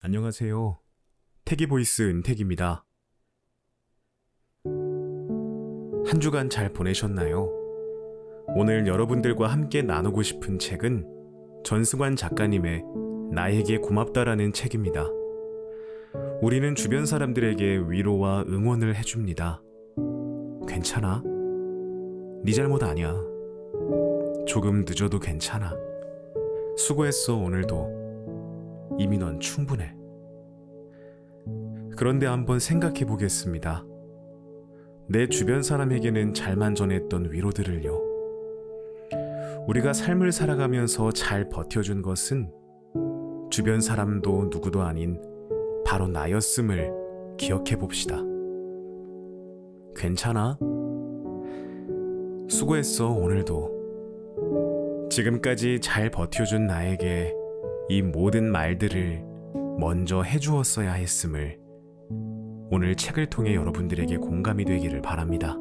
안녕하세요. 태기보이스 은택입니다. 한 주간 잘 보내셨나요? 오늘 여러분들과 함께 나누고 싶은 책은 전승환 작가님의 나에게 고맙다라는 책입니다. 우리는 주변 사람들에게 위로와 응원을 해줍니다. 괜찮아? 네 잘못 아니야. 조금 늦어도 괜찮아. 수고했어 오늘도. 이미 넌 충분해. 그런데 한번 생각해 보겠습니다. 내 주변 사람에게는 잘만 전했던 위로들을요. 우리가 삶을 살아가면서 잘 버텨준 것은 주변 사람도 누구도 아닌 바로 나였음을 기억해 봅시다. 괜찮아? 수고했어 오늘도. 지금까지 잘 버텨준 나에게 이 모든 말들을 먼저 해주었어야 했음을 오늘 책을 통해 여러분들에게 공감이 되기를 바랍니다.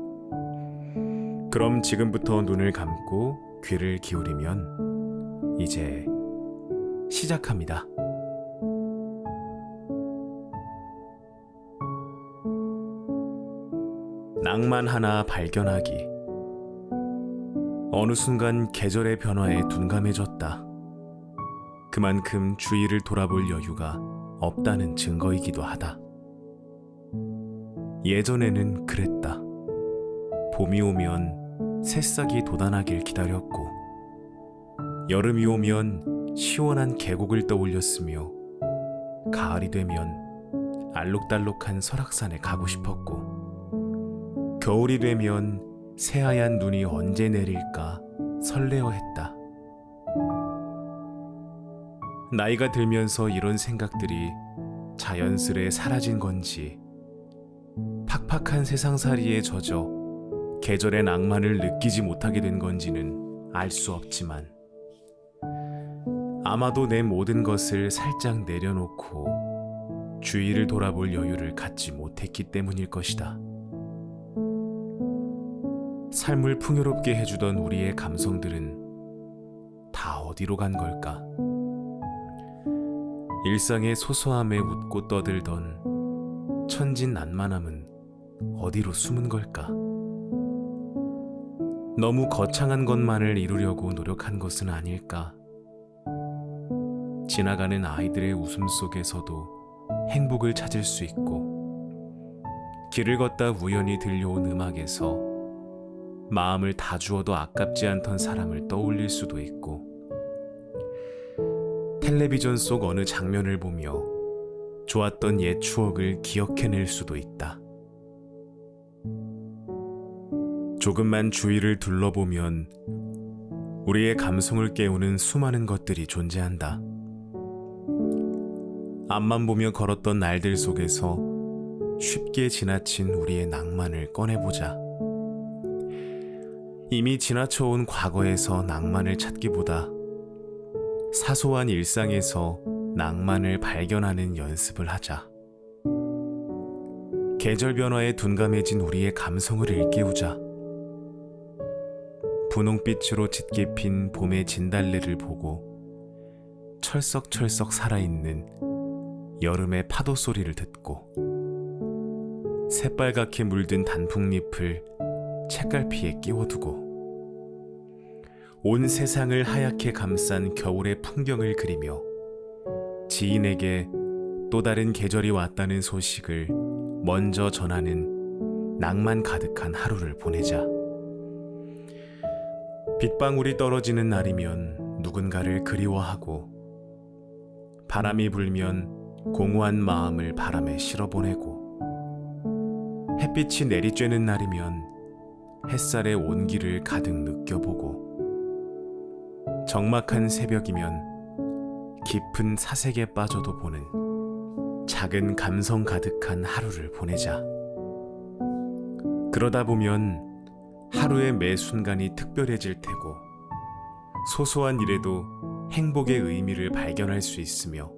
그럼 지금부터 눈을 감고 귀를 기울이면 이제 시작합니다. 낭만 하나 발견하기. 어느 순간 계절의 변화에 둔감해졌다. 그만큼 주위를 돌아볼 여유가 없다는 증거이기도 하다. 예전에는 그랬다. 봄이 오면 새싹이 돋아나길 기다렸고, 여름이 오면 시원한 계곡을 떠올렸으며, 가을이 되면 알록달록한 설악산에 가고 싶었고, 겨울이 되면 새하얀 눈이 언제 내릴까 설레어 했다. 나이가 들면서 이런 생각들이 자연스레 사라진 건지, 팍팍한 세상살이에 젖어 계절의 낭만을 느끼지 못하게 된 건지는 알 수 없지만, 아마도 내 모든 것을 살짝 내려놓고 주위를 돌아볼 여유를 갖지 못했기 때문일 것이다. 삶을 풍요롭게 해주던 우리의 감성들은 다 어디로 간 걸까? 일상의 소소함에 웃고 떠들던 천진난만함은 어디로 숨은 걸까? 너무 거창한 것만을 이루려고 노력한 것은 아닐까? 지나가는 아이들의 웃음속에서도 행복을 찾을 수 있고, 길을 걷다 우연히 들려온 음악에서 마음을 다 주어도 아깝지 않던 사람을 떠올릴 수도 있고, 텔레비전 속 어느 장면을 보며 좋았던 옛 추억을 기억해낼 수도 있다. 조금만 주위를 둘러보면 우리의 감성을 깨우는 수많은 것들이 존재한다. 앞만 보며 걸었던 날들 속에서 쉽게 지나친 우리의 낭만을 꺼내보자. 이미 지나쳐온 과거에서 낭만을 찾기보다 사소한 일상에서 낭만을 발견하는 연습을 하자. 계절 변화에 둔감해진 우리의 감성을 일깨우자. 분홍빛으로 짙게 핀 봄의 진달래를 보고 철썩철썩 살아있는 여름의 파도 소리를 듣고, 새빨갛게 물든 단풍잎을 책갈피에 끼워두고, 온 세상을 하얗게 감싼 겨울의 풍경을 그리며 지인에게 또 다른 계절이 왔다는 소식을 먼저 전하는 낭만 가득한 하루를 보내자. 빗방울이 떨어지는 날이면 누군가를 그리워하고, 바람이 불면 공허한 마음을 바람에 실어보내고, 햇빛이 내리쬐는 날이면 햇살의 온기를 가득 느껴보고, 적막한 새벽이면 깊은 사색에 빠져도 보는 작은 감성 가득한 하루를 보내자. 그러다 보면 하루의 매 순간이 특별해질 테고, 소소한 일에도 행복의 의미를 발견할 수 있으며,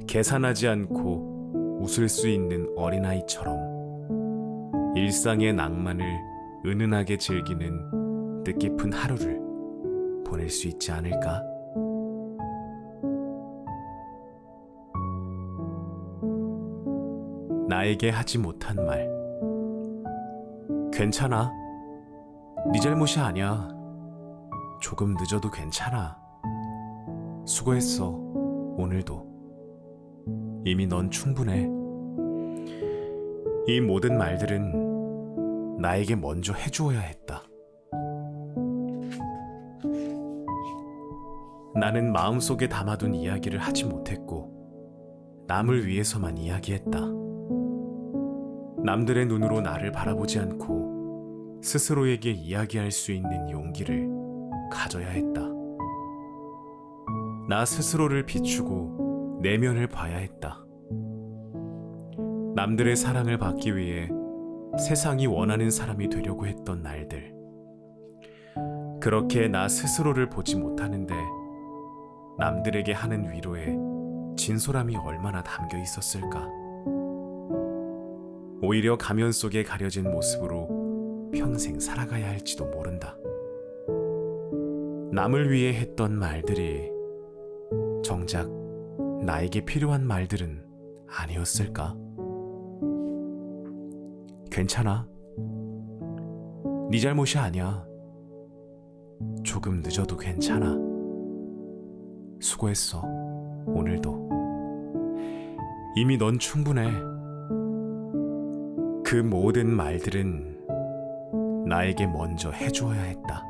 계산하지 않고 웃을 수 있는 어린아이처럼 일상의 낭만을 은은하게 즐기는 뜻깊은 하루를 보낼 수 있지 않을까? 나에게 하지 못한 말. 괜찮아. 네 잘못이 아니야. 조금 늦어도 괜찮아. 수고했어. 오늘도. 이미 넌 충분해. 이 모든 말들은 나에게 먼저 해주어야 했다. 나는 마음속에 담아둔 이야기를 하지 못했고 남을 위해서만 이야기했다. 남들의 눈으로 나를 바라보지 않고 스스로에게 이야기할 수 있는 용기를 가져야 했다. 나 스스로를 비추고 내면을 봐야 했다. 남들의 사랑을 받기 위해 세상이 원하는 사람이 되려고 했던 날들. 그렇게 나 스스로를 보지 못하는데 남들에게 하는 위로에 진솔함이 얼마나 담겨 있었을까. 오히려 가면 속에 가려진 모습으로 평생 살아가야 할지도 모른다. 남을 위해 했던 말들이 정작 나에게 필요한 말들은 아니었을까? 괜찮아. 네 잘못이 아니야. 조금 늦어도 괜찮아. 수고했어. 오늘도. 이미 넌 충분해. 그 모든 말들은 나에게 먼저 해주어야 했다.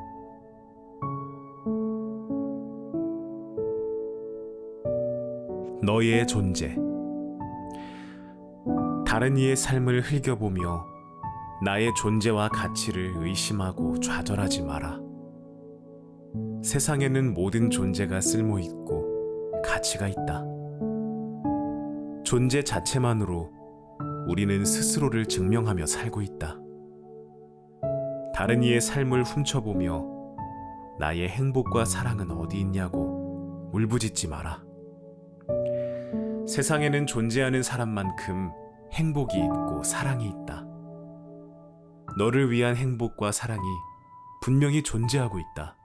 너의 존재. 다른 이의 삶을 흘겨보며 나의 존재와 가치를 의심하고 좌절하지 마라. 세상에는 모든 존재가 쓸모있고 가치가 있다. 존재 자체만으로 우리는 스스로를 증명하며 살고 있다. 다른 이의 삶을 훔쳐보며 나의 행복과 사랑은 어디 있냐고 울부짖지 마라. 세상에는 존재하는 사람만큼 행복이 있고 사랑이 있다. 너를 위한 행복과 사랑이 분명히 존재하고 있다.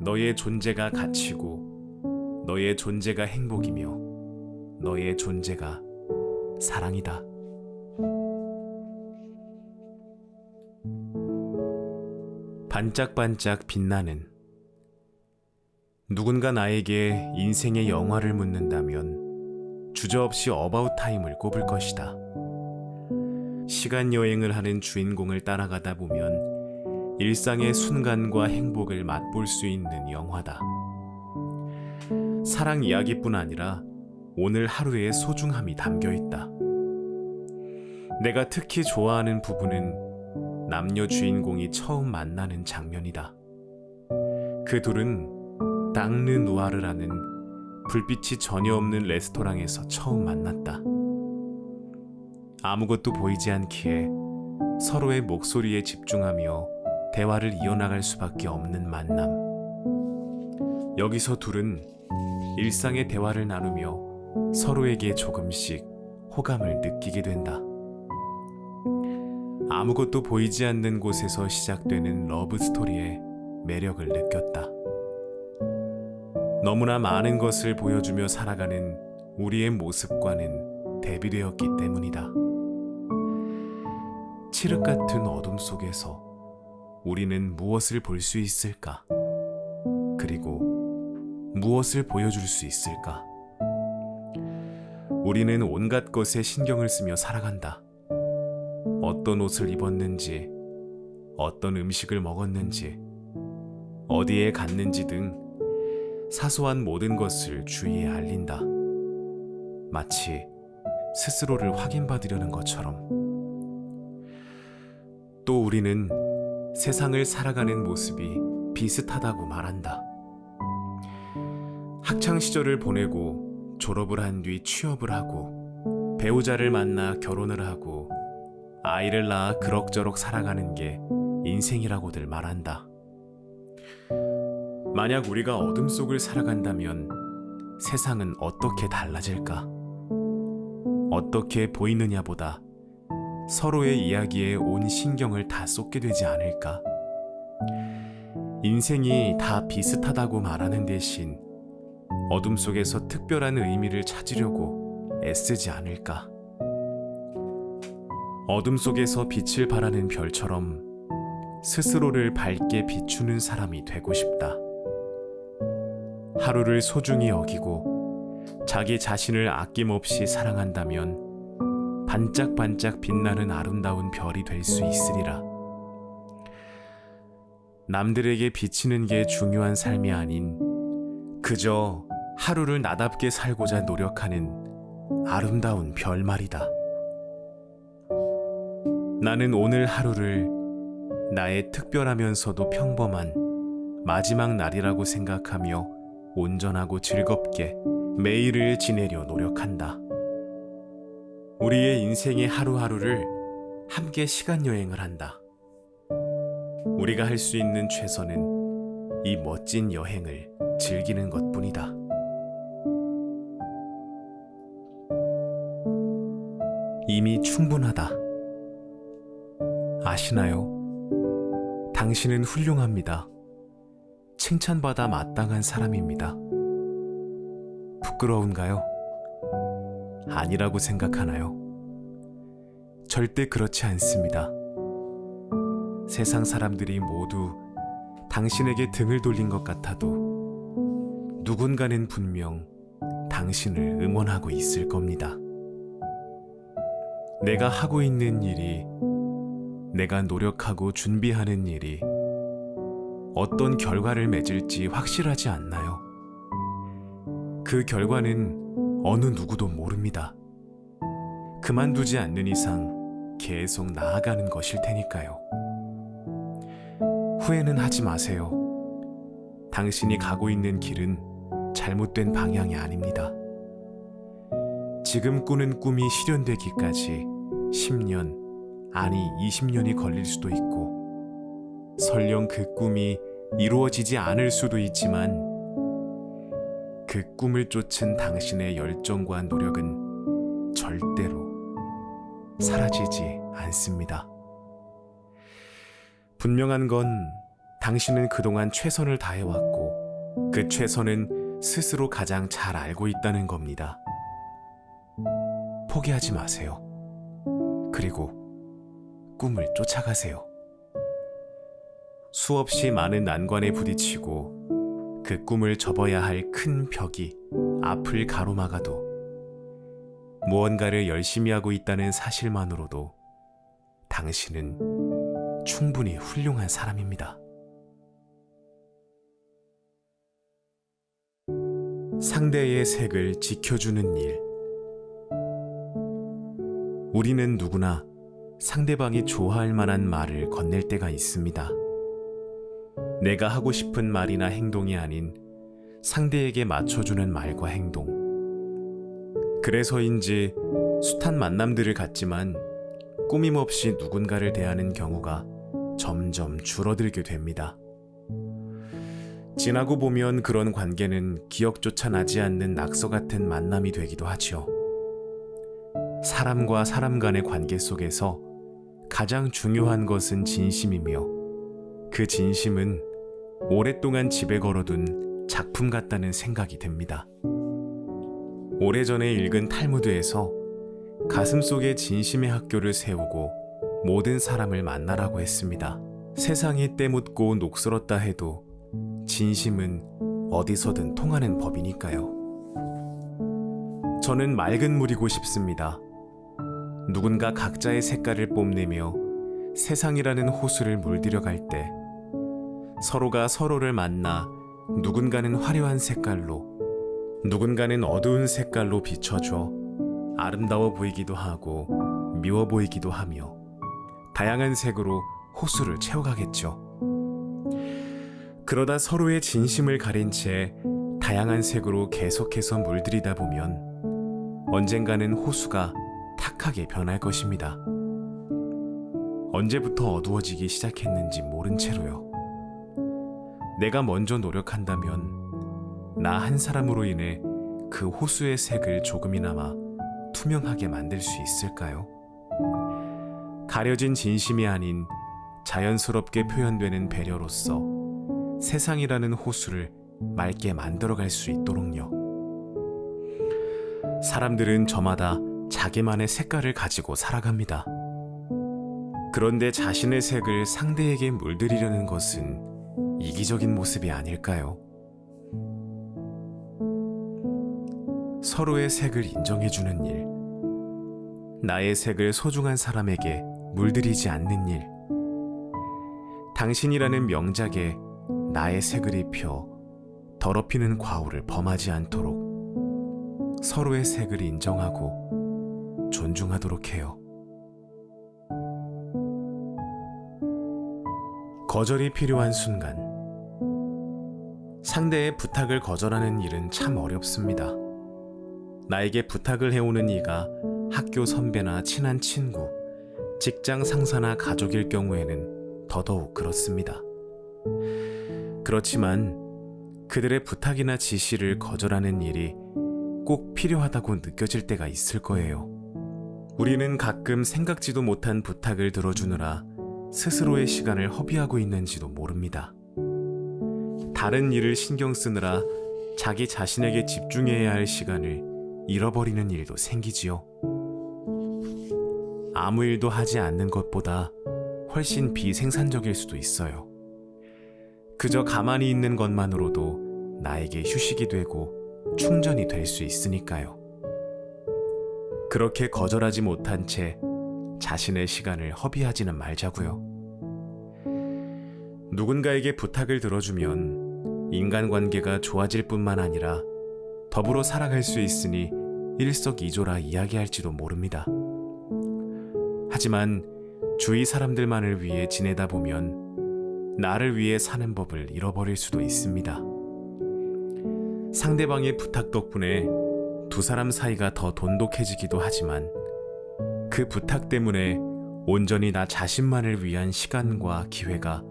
너의 존재가 가치고 너의 존재가 행복이며 너의 존재가 사랑이다. 반짝반짝 빛나는. 누군가 나에게 인생의 영화를 묻는다면 주저없이 어바웃 타임을 꼽을 것이다. 시간 여행을 하는 주인공을 따라가다 보면 일상의 순간과 행복을 맛볼 수 있는 영화다. 사랑 이야기뿐 아니라 오늘 하루의 소중함이 담겨 있다. 내가 특히 좋아하는 부분은 남녀 주인공이 처음 만나는 장면이다. 그 둘은 당르 누아르라는 불빛이 전혀 없는 레스토랑에서 처음 만났다. 아무것도 보이지 않기에 서로의 목소리에 집중하며 대화를 이어나갈 수밖에 없는 만남. 여기서 둘은 일상의 대화를 나누며 서로에게 조금씩 호감을 느끼게 된다. 아무것도 보이지 않는 곳에서 시작되는 러브 스토리에 매력을 느꼈다. 너무나 많은 것을 보여주며 살아가는 우리의 모습과는 대비되었기 때문이다. 칠흑 같은 어둠 속에서 우리는 무엇을 볼 수 있을까? 그리고 무엇을 보여줄 수 있을까? 우리는 온갖 것에 신경을 쓰며 살아간다. 어떤 옷을 입었는지, 어떤 음식을 먹었는지, 어디에 갔는지 등 사소한 모든 것을 주위에 알린다. 마치 스스로를 확인받으려는 것처럼. 또 우리는 세상을 살아가는 모습이 비슷하다고 말한다. 학창 시절을 보내고 졸업을 한 뒤 취업을 하고 배우자를 만나 결혼을 하고 아이를 낳아 그럭저럭 살아가는 게 인생이라고들 말한다. 만약 우리가 어둠 속을 살아간다면 세상은 어떻게 달라질까? 어떻게 보이느냐보다 서로의 이야기에 온 신경을 다 쏟게 되지 않을까? 인생이 다 비슷하다고 말하는 대신 어둠 속에서 특별한 의미를 찾으려고 애쓰지 않을까. 어둠 속에서 빛을 발하는 별처럼 스스로를 밝게 비추는 사람이 되고 싶다. 하루를 소중히 여기고 자기 자신을 아낌없이 사랑한다면 반짝반짝 빛나는 아름다운 별이 될 수 있으리라. 남들에게 비치는 게 중요한 삶이 아닌 그저 하루를 나답게 살고자 노력하는 아름다운 별 말이다. 나는 오늘 하루를 나의 특별하면서도 평범한 마지막 날이라고 생각하며 온전하고 즐겁게 매일을 지내려 노력한다. 우리의 인생의 하루하루를 함께 시간 여행을 한다. 우리가 할 수 있는 최선은 이 멋진 여행을 즐기는 것뿐이다. 이미 충분하다. 아시나요? 당신은 훌륭합니다. 칭찬받아 마땅한 사람입니다. 부끄러운가요? 아니라고 생각하나요? 절대 그렇지 않습니다. 세상 사람들이 모두 당신에게 등을 돌린 것 같아도 누군가는 분명 당신을 응원하고 있을 겁니다. 내가 하고 있는 일이, 내가 노력하고 준비하는 일이 어떤 결과를 맺을지 확실하지 않나요? 그 결과는 어느 누구도 모릅니다. 그만두지 않는 이상 계속 나아가는 것일 테니까요. 후회는 하지 마세요. 당신이 가고 있는 길은 잘못된 방향이 아닙니다. 지금 꾸는 꿈이 실현되기까지 10년, 아니 20년이 걸릴 수도 있고 설령 그 꿈이 이루어지지 않을 수도 있지만 그 꿈을 쫓은 당신의 열정과 노력은 절대로 사라지지 않습니다. 분명한 건 당신은 그동안 최선을 다해왔고 그 최선은 스스로 가장 잘 알고 있다는 겁니다. 포기하지 마세요. 그리고 꿈을 쫓아가세요. 수없이 많은 난관에 부딪히고 그 꿈을 접어야 할 큰 벽이 앞을 가로막아도 무언가를 열심히 하고 있다는 사실만으로도 당신은 충분히 훌륭한 사람입니다. 상대의 색을 지켜주는 일. 우리는 누구나 상대방이 좋아할 만한 말을 건넬 때가 있습니다. 내가 하고 싶은 말이나 행동이 아닌 상대에게 맞춰주는 말과 행동. 그래서인지 숱한 만남들을 갖지만 꾸밈없이 누군가를 대하는 경우가 점점 줄어들게 됩니다. 지나고 보면 그런 관계는 기억조차 나지 않는 낙서 같은 만남이 되기도 하죠. 사람과 사람 간의 관계 속에서 가장 중요한 것은 진심이며 그 진심은 오랫동안 집에 걸어둔 작품 같다는 생각이 듭니다. 오래전에 읽은 탈무드에서 가슴속에 진심의 학교를 세우고 모든 사람을 만나라고 했습니다. 세상이 때묻고 녹슬었다 해도 진심은 어디서든 통하는 법이니까요. 저는 맑은 물이고 싶습니다. 누군가 각자의 색깔을 뽐내며 세상이라는 호수를 물들여 갈 때 서로가 서로를 만나 누군가는 화려한 색깔로, 누군가는 어두운 색깔로 비춰줘 아름다워 보이기도 하고 미워 보이기도 하며 다양한 색으로 호수를 채워가겠죠. 그러다 서로의 진심을 가린 채 다양한 색으로 계속해서 물들이다 보면 언젠가는 호수가 탁하게 변할 것입니다. 언제부터 어두워지기 시작했는지 모른 채로요. 내가 먼저 노력한다면 나 한 사람으로 인해 그 호수의 색을 조금이나마 투명하게 만들 수 있을까요? 가려진 진심이 아닌 자연스럽게 표현되는 배려로서 세상이라는 호수를 맑게 만들어갈 수 있도록요. 사람들은 저마다 자기만의 색깔을 가지고 살아갑니다. 그런데 자신의 색을 상대에게 물들이려는 것은 이기적인 모습이 아닐까요? 서로의 색을 인정해주는 일, 나의 색을 소중한 사람에게 물들이지 않는 일, 당신이라는 명작에 나의 색을 입혀 더럽히는 과오를 범하지 않도록 서로의 색을 인정하고 존중하도록 해요. 거절이 필요한 순간, 상대의 부탁을 거절하는 일은 참 어렵습니다. 나에게 부탁을 해오는 이가 학교 선배나 친한 친구, 직장 상사나 가족일 경우에는 더더욱 그렇습니다. 그렇지만 그들의 부탁이나 지시를 거절하는 일이 꼭 필요하다고 느껴질 때가 있을 거예요. 우리는 가끔 생각지도 못한 부탁을 들어주느라 스스로의 시간을 허비하고 있는지도 모릅니다. 다른 일을 신경 쓰느라 자기 자신에게 집중해야 할 시간을 잃어버리는 일도 생기지요. 아무 일도 하지 않는 것보다 훨씬 비생산적일 수도 있어요. 그저 가만히 있는 것만으로도 나에게 휴식이 되고 충전이 될 수 있으니까요. 그렇게 거절하지 못한 채 자신의 시간을 허비하지는 말자고요. 누군가에게 부탁을 들어주면 인간관계가 좋아질 뿐만 아니라 더불어 살아갈 수 있으니 일석이조라 이야기할지도 모릅니다. 하지만 주위 사람들만을 위해 지내다 보면 나를 위해 사는 법을 잃어버릴 수도 있습니다. 상대방의 부탁 덕분에 두 사람 사이가 더 돈독해지기도 하지만 그 부탁 때문에 온전히 나 자신만을 위한 시간과 기회가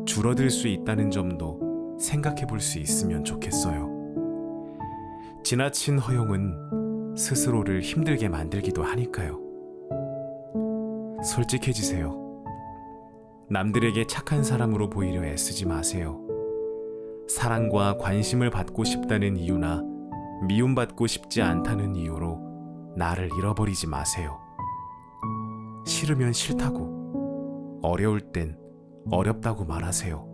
줄어들 수 있다는 점도 생각해 볼 수 있으면 좋겠어요. 지나친 허용은 스스로를 힘들게 만들기도 하니까요. 솔직해지세요. 남들에게 착한 사람으로 보이려 애쓰지 마세요. 사랑과 관심을 받고 싶다는 이유나 미움받고 싶지 않다는 이유로 나를 잃어버리지 마세요. 싫으면 싫다고, 어려울 땐 어렵다고 말하세요.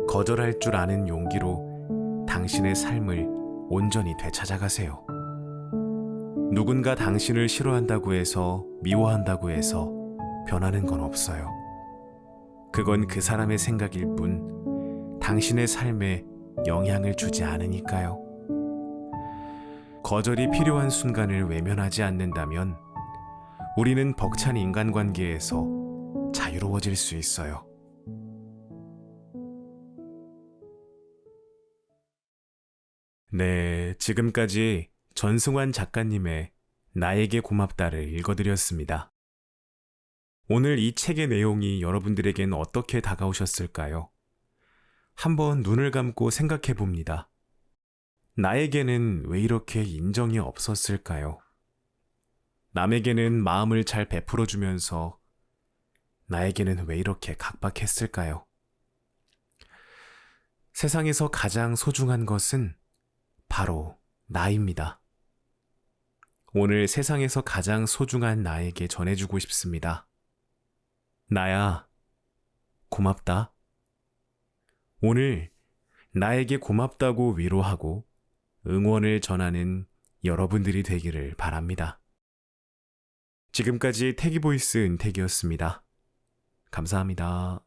거절할 줄 아는 용기로 당신의 삶을 온전히 되찾아가세요. 누군가 당신을 싫어한다고 해서, 미워한다고 해서 변하는 건 없어요. 그건 그 사람의 생각일 뿐 당신의 삶에 영향을 주지 않으니까요. 거절이 필요한 순간을 외면하지 않는다면 우리는 벅찬 인간관계에서 자유로워질 수 있어요. 네, 지금까지 전승환 작가님의 나에게 고맙다를 읽어드렸습니다. 오늘 이 책의 내용이 여러분들에겐 어떻게 다가오셨을까요? 한번 눈을 감고 생각해 봅니다. 나에게는 왜 이렇게 인정이 없었을까요? 남에게는 마음을 잘 베풀어주면서 나에게는 왜 이렇게 각박했을까요? 세상에서 가장 소중한 것은 바로 나입니다. 오늘 세상에서 가장 소중한 나에게 전해주고 싶습니다. 나야, 고맙다. 오늘 나에게 고맙다고 위로하고 응원을 전하는 여러분들이 되기를 바랍니다. 지금까지 태기보이스 은택이었습니다. 감사합니다.